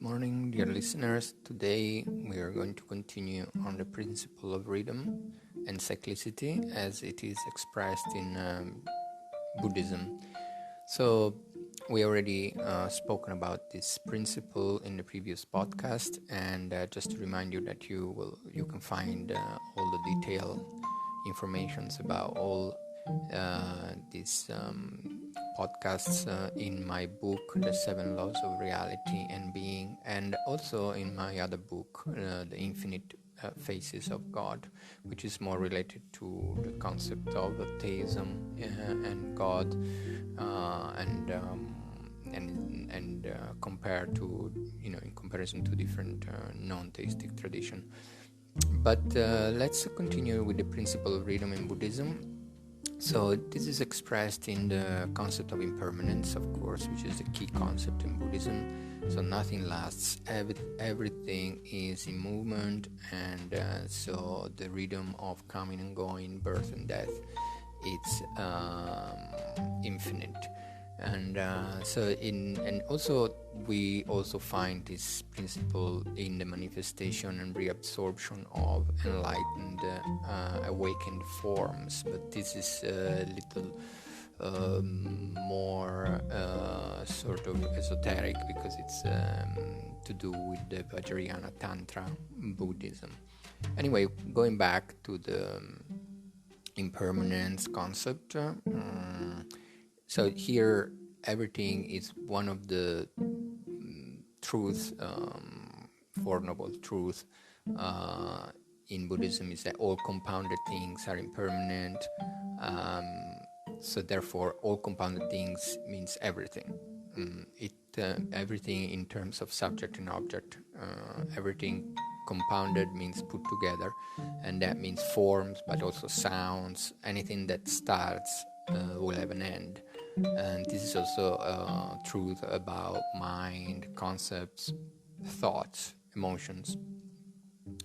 Good morning, dear listeners. Today we are going to continue on the principle of rhythm and cyclicity as it is expressed in Buddhism. So we already spoken about this principle in the previous podcast, and just to remind you that you can find all the detailed informations about all these podcasts in my book, The 7 Laws of Reality and Being, and also in my other book, The Infinite Faces of God, which is more related to the concept of theism and God, and compared to, in comparison to different non-theistic tradition. But let's continue with the principle of rhythm in Buddhism. So this is expressed in the concept of impermanence, of course, which is the key concept in Buddhism. So nothing lasts, everything is in movement, and so the rhythm of coming and going, birth and death, it's infinite. And also we also find this principle in the manifestation and reabsorption of enlightened, awakened forms. But this is a little more sort of esoteric, because it's to do with the Vajrayana Tantra Buddhism. Anyway, going back to the impermanence concept. So here, everything is one of the truths, Four Noble Truths in Buddhism, is that all compounded things are impermanent. So therefore, all compounded things means everything. Everything in terms of subject and object. Everything compounded means put together, and that means forms, but also sounds. Anything that starts will have an end. And this is also truth about mind, concepts, thoughts, emotions.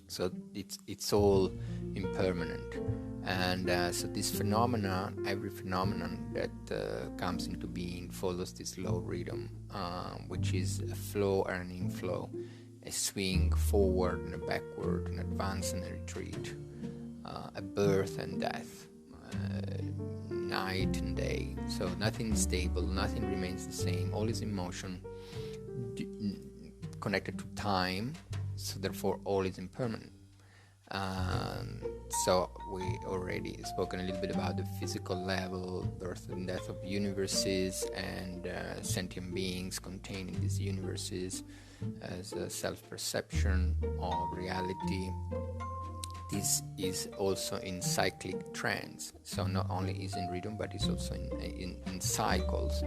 So it's all impermanent. And so this phenomenon, every phenomenon that comes into being follows this low rhythm, which is a flow and an inflow, a swing forward and a backward, an advance and a retreat, a birth and death, night and day. So nothing is stable, nothing remains the same, all is in motion, connected to time, so therefore all is impermanent. So we already spoken a little bit about the physical level, birth and death of universes, and sentient beings contained in these universes as a self-perception of reality. This is also in cyclic trends, so not only is in rhythm, but it's also in cycles,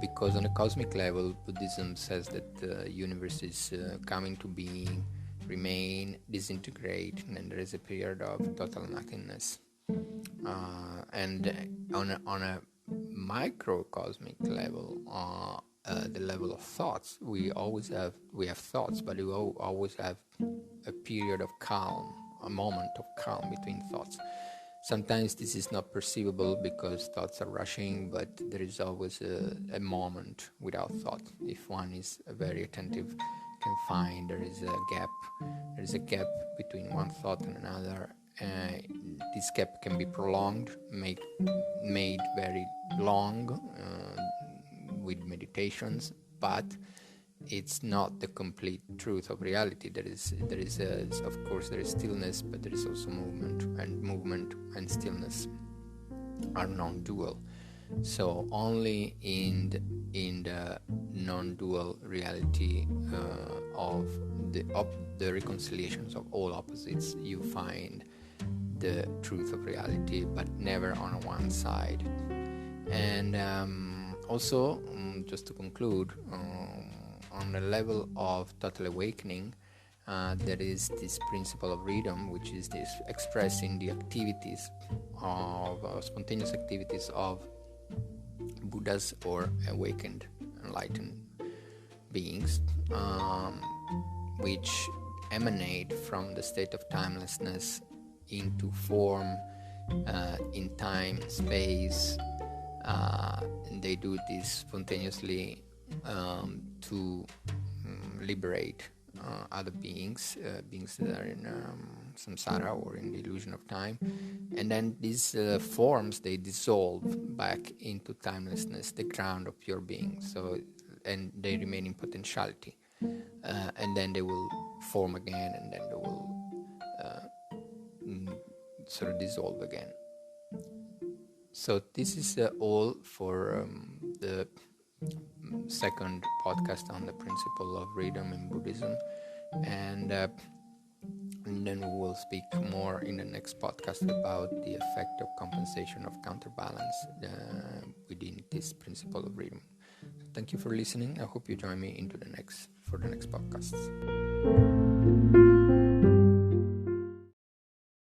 because on a cosmic level, Buddhism says that the universe is coming to being, remain, disintegrate, and then there is a period of total nothingness. And on a microcosmic level, the level of thoughts, we have thoughts, but we always have a period of calm, a moment of calm between thoughts. Sometimes this is not perceivable because thoughts are rushing, but there is always a moment without thought. If one is very attentive, can find there is a gap between one thought and another. This gap can be prolonged, made very long with meditations, but it's not the complete truth of reality. There is of course there is stillness, but there is also movement and stillness are non-dual. So only in the non-dual reality of the reconciliations of all opposites, you find the truth of reality, but never on one side. And also, just to conclude, on the level of total awakening, there is this principle of rhythm, which is this expressing the activities of spontaneous activities of Buddhas or awakened, enlightened beings, which emanate from the state of timelessness into form in time, space. And they do this spontaneously to liberate other beings, beings that are in samsara or in the illusion of time, and then these forms, they dissolve back into timelessness, the ground of pure being. So, and they remain in potentiality, and then they will form again, and then they will sort of dissolve again. So this is all for the second podcast on the principle of rhythm in Buddhism, and then we will speak more in the next podcast about the effect of compensation of counterbalance within this principle of rhythm. So thank you for listening. I hope you join me for the next podcasts.